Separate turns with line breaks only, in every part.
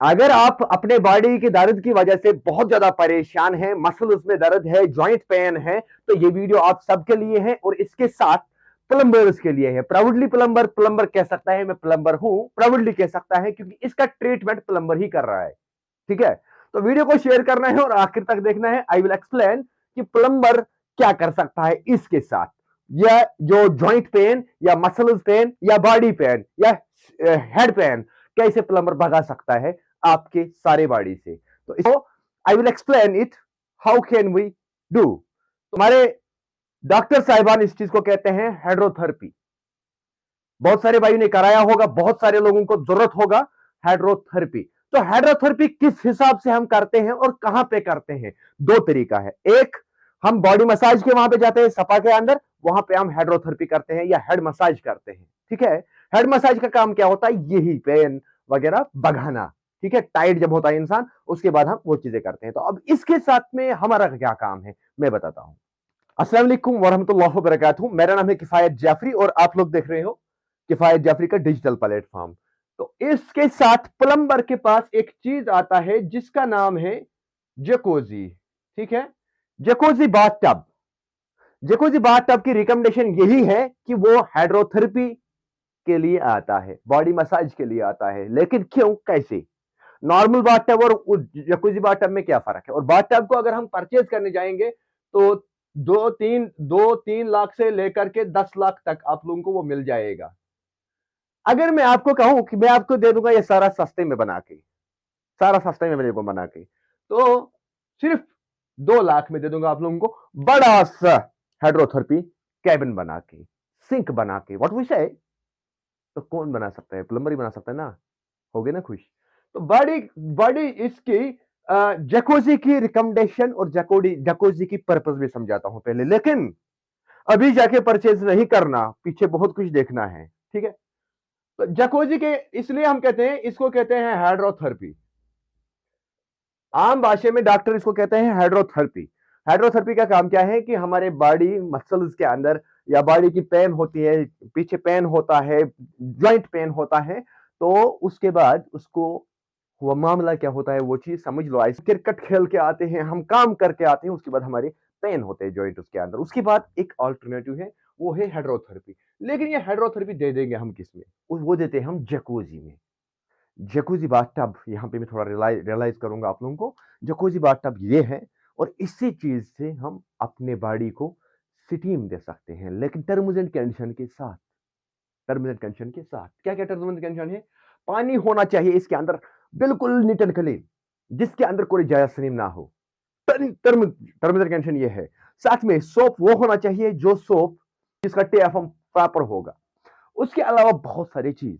अगर आप अपने बॉडी के दर्द की वजह से बहुत ज्यादा परेशान हैं, मसल्स में दर्द है, जॉइंट पेन है, तो ये वीडियो आप सबके लिए है और इसके साथ प्लम्बर्स के लिए है। प्राउडली प्लम्बर, प्लम्बर कह सकता है, मैं प्लम्बर हूं, प्राउडली कह सकता है, क्योंकि इसका ट्रीटमेंट प्लम्बर ही कर रहा है। ठीक है, तो वीडियो को शेयर करना है और आखिर तक देखना है। आई विल एक्सप्लेन कि प्लम्बर क्या कर सकता है इसके साथ, या जो जॉइंट पेन या मसल्स पेन या बॉडी पेन या हेड पेन कैसे प्लम्बर भगा सकता है आपके सारे बॉडी से। तो इसको I will explain it, how can we do. तुम्हारे डॉक्टर साहिबान इस चीज को कहते हैं हाइड्रोथेरेपी। बहुत सारे भाइयों ने कराया होगा, बहुत सारे लोगों को जरूरत होगा हाइड्रोथेरेपी। तो हाइड्रोथेरेपी किस हिसाब से हम करते हैं और कहां पे करते हैं? दो तरीका है। एक, हम बॉडी मसाज के वहां पे जाते हैं सपा के अंदर, वहां पे हम हाइड्रोथेरेपी करते हैं या हेड मसाज करते हैं। ठीक है, हेड मसाज का काम क्या होता है? यही पेन वगैरह भगाना। ठीक है, टाइट जब होता है इंसान, उसके बाद हम वो चीजें करते हैं। तो अब इसके साथ में हमारा क्या काम है मैं बताता हूं। अस्सलाम वालेकुम वरहमतुल्लाहि वबरकातुहू। मेरा नाम है किफायत जाफरी और आप लोग देख रहे हो किफायत जाफरी का डिजिटल प्लेटफॉर्म। तो इसके साथ प्लम्बर के पास एक चीज आता है जिसका नाम है जकूजी। ठीक है, जकूजी बाथटब। जकूजी बाथटब की रिकमेंडेशन यही है कि वो हाइड्रोथेरेपी के लिए आता है, बॉडी मसाज के लिए आता है। लेकिन क्यों, कैसे? नॉर्मल बाथटब और जकूजी बाथटब में क्या फर्क है? और बाथटब को अगर हम परचेज करने जाएंगे तो 2-3 लाख से लेकर के 10 लाख तक आप लोगों को वो मिल जाएगा। अगर मैं आपको कहूं कि मैं आपको दे दूंगा ये सारा सस्ते में बना के, सारा सस्ते में मेरे को बना के, तो सिर्फ 2 लाख में दे दूंगा आप लोगों को बड़ा सा हाइड्रोथेरेपी कैबिन बना के, सिंक बना के। व्हाट वी से, तो कौन बना सकता है? प्लम्बर ही बना सकता है ना। हो गए ना खुश? तो बड़ी बड़ी इसकी जकूजी की रिकमेंडेशन और जकूजी की पर्पस भी समझाता हूं पहले, लेकिन अभी जाके परचेज नहीं करना, पीछे बहुत कुछ देखना है। ठीक है, तो जकूजी के इसलिए हम कहते हैं, इसको कहते हैं हाइड्रोथेरेपी। आम भाषा में डॉक्टर इसको कहते हैं हाइड्रोथेरेपी। हाइड्रोथेरेपी का काम क्या है कि हमारे बॉडी मसल्स के अंदर या बॉडी की पेन होती है, पीछे पेन होता है, जॉइंट पेन होता है, तो उसके बाद उसको वो मामला क्या होता है वो चीज समझ लो। ऐसे क्रिकेट खेल के आते हैं, हम काम करके आते हैं, उसके बाद हमारे पेन होते हैं जॉइंट उसके अंदर, उसके बाद एक ऑल्टरनेटिव है, वो है हाइड्रोथेरेपी। लेकिन ये हाइड्रोथेरेपी दे देंगे हम किसमें? वो देते हैं हम जकूजी में। जकूजी बाथटब, यहाँ पे मैं थोड़ा रियलाइज करूंगा आप लोगों को। जकूजी बाथटब ये है, और इसी चीज से हम अपने बॉडी को स्टीम दे सकते हैं, लेकिन टर्म्स एंड कंडीशन के साथ। टर्म्स एंड कंडीशन के साथ क्या क्या टर्म्स एंड कंडीशन है? पानी होना चाहिए इसके अंदर बिल्कुल नीट एंड क्लीन, जिसके अंदर कोई जायसनीम ना हो। टर्म्स एंड कंडीशन ये है। साथ में सोप वो होना चाहिए जो सोप जिसका टेफम प्रॉपर होगा। उसके अलावा बहुत सारी चीज।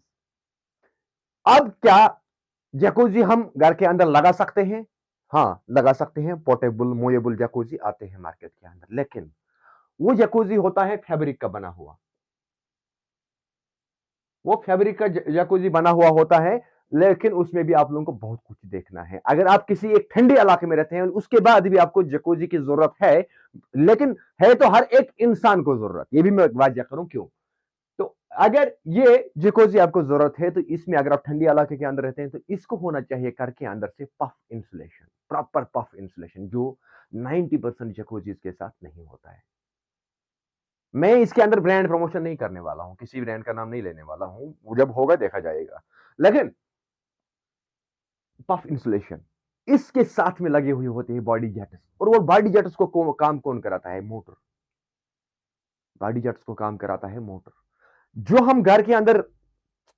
अब क्या जकूजी हम घर के अंदर लगा सकते हैं? हाँ, लगा सकते हैं। पोर्टेबल मोएबल जकूजी आते हैं मार्केट के अंदर, लेकिन वो जकूजी होता है फैब्रिक का बना हुआ। वो फैब्रिक का जकूजी बना हुआ होता है, लेकिन उसमें भी आप लोगों को बहुत कुछ देखना है। अगर आप किसी एक ठंडे इलाके में रहते हैं, उसके बाद भी आपको जकूजी की जरूरत है, लेकिन है तो हर एक इंसान को जरूरत, ये भी मैं वाजिया करूं क्यों। तो अगर ये जकूजी आपको जरूरत है, तो इसमें अगर आप ठंडी इलाके के अंदर रहते हैं, तो इसको होना चाहिए घर के अंदर से puff insulation, proper puff insulation, जो 90% जकूजीज के साथ नहीं होता है। मैं इसके अंदर ब्रांड प्रमोशन नहीं करने वाला हूं, किसी ब्रांड का नाम नहीं लेने वाला हूं, वो जब होगा देखा जाएगा। लेकिन पफ इंसुलेशन इसके साथ में लगे हुए होते हैं बॉडी जेट्स, और वो बॉडी जेट्स को काम कौन कराता है? मोटर। बॉडी जेट्स को काम कराता है मोटर। जो हम घर के अंदर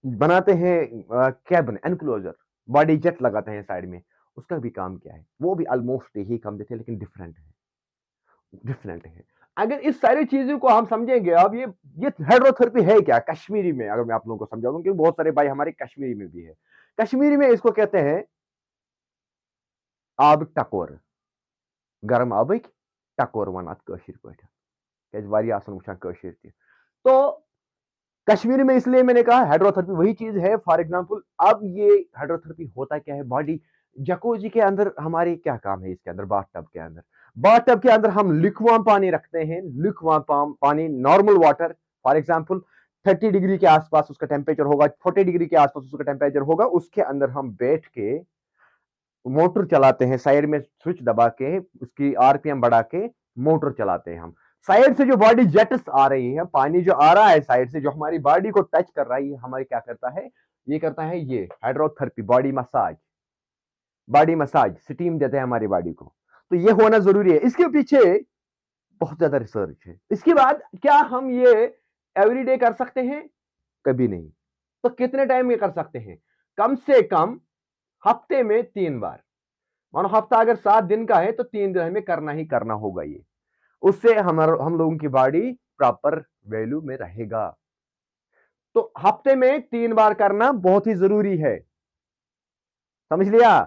बनाते हैं कैबिन एनक्लोजर, बॉडी जेट लगाते हैं साइड में, उसका भी काम क्या है? वो भी ऑलमोस्ट यही काम देते हैं, लेकिन डिफरेंट है, डिफरेंट है। अगर इस सारी चीजों को हम समझेंगे, अब ये हाइड्रोथेरेपी है क्या कश्मीरी में, अगर मैं आप लोगों को समझा दूं, क्योंकि बहुत सारे भाई हमारे कश्मीरी में भी है। कश्मीरी में इसको कहते हैं आब टकोर, गर्म आबिक टकोर वन कशीर पे, वारिया आसान वुचान कशीर ते। तो कश्मीरी में इसलिए मैंने कहा हाइड्रोथेरेपी वही चीज है। फॉर एग्जांपल, अब ये हाइड्रोथेरेपी होता क्या है? बॉडी जकूजी के अंदर हमारी क्या काम है? इसके अंदर बाथटब के अंदर, बाथटब के अंदर हम लिक्वाम पानी रखते हैं, लिक्वाम पानी, normal water. For example 30 degree के आसपास उसका टेम्परेचर होगा, 40 डिग्री के आसपास उसका टेम्परेचर होगा। उसके अंदर हम बैठ के मोटर चलाते हैं, साइड में स्विच दबा के उसकी आरपीएम बढ़ा के मोटर चलाते हैं हम। साइड से जो बॉडी जेट्स आ रही है, पानी जो आ रहा है साइड से, जो हमारी बॉडी को टच कर रहा है, ये हमारी क्या करता है, ये करता है ये हाइड्रोथेरेपी, बॉडी मसाज, स्टीम देते हैं हमारी बॉडी को। तो ये होना जरूरी है। इसके पीछे बहुत ज्यादा रिसर्च है। इसके बाद क्या हम ये एवरीडे कर सकते हैं? कभी नहीं। तो कितने टाइम में कर सकते हैं? कम से कम हफ्ते में 3 बार। मानो हफ्ता अगर 7 दिन का है तो 3 दिन हमें करना ही करना होगा ये। उससे हम लोगों की बॉडी प्रॉपर वैल्यू में रहेगा। तो हफ्ते में 3 बार करना बहुत ही जरूरी है, समझ लिया?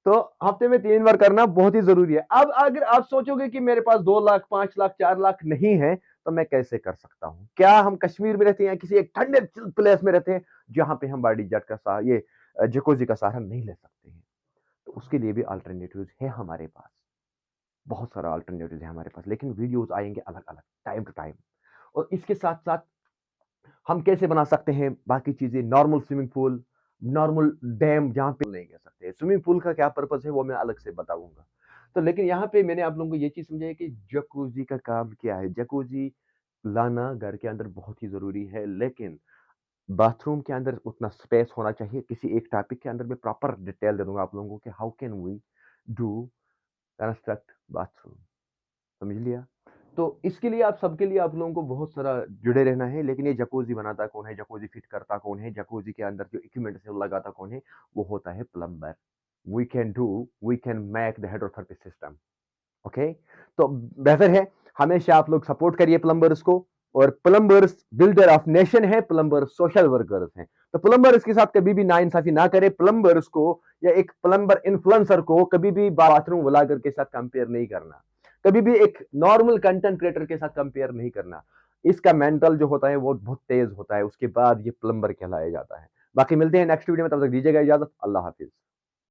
तो हफ्ते में 3 बार करना बहुत ही जरूरी है। अब अगर आप सोचोगे कि मेरे पास 2 लाख, 5 लाख, 4 लाख नहीं है, तो मैं कैसे कर सकता हूं? क्या हम कश्मीर में रहते हैं, किसी एक ठंडे प्लेस में रहते हैं जहां पे हम बॉडी जेट का सहारा, ये जकूजी का सहारा नहीं ले सकते हैं? तो उसके लिए भी अल्टरनेटिव्स है हमारे पास, बहुत सारा अल्टरनेटिव है हमारे पास। लेकिन वीडियोस आएंगे अलग अलग, टाइम टू टाइम। और इसके साथ साथ हम कैसे बना सकते हैं बाकी चीजें, normal swimming pool, normal dam, जहां पे नहीं कह सकते। स्विमिंग पूल का क्या पर्पस है वो मैं अलग से बताऊंगा। तो लेकिन यहाँ पे मैंने आप लोगों को ये चीज समझाई कि जकूजी का काम क्या है। जकूजी लाना घर के अंदर बहुत ही जरूरी है, लेकिन बाथरूम के अंदर उतना स्पेस होना चाहिए। किसी एक टॉपिक के अंदर मैं प्रॉपर डिटेल दे दूंगा आप लोगों को कि how can we do construct bathroom, समझ लिया? तो इसके लिए आप सबके लिए आप लोगों को बहुत सारा जुड़े रहना है। लेकिन ये जकूजी बनाता कौन है, जकूजी फिट करता कौन है, जकूजी के अंदर जो इक्विपमेंट है वो लगाता कौन है? वो होता है plumber. We can make the hydrotherapy system. Okay, तो बेहतर है हमेशा आप लोग सपोर्ट करिए प्लम्बर्स को। और प्लम्बर्स बिल्डर ऑफ नेशन है, प्लम्बर्स सोशल वर्कर्स हैं। तो प्लम्बर्स के साथ कभी भी नाइंसाफी ना करें। प्लम्बर्स को या एक प्लम्बर इन्फ्लुएंसर को कभी भी बाथरूम व्लॉगर के साथ कंपेयर नहीं करना, कभी भी एक नॉर्मल कंटेंट क्रिएटर के साथ कंपेयर नहीं करना। इसका मेंटल जो होता है वो बहुत तेज होता है, उसके बाद ये प्लम्बर कहलाया जाता है। बाकी मिलते हैं नेक्स्ट वीडियो में, तब तक दीजिएगा इजाजत। अल्लाह हाफिज।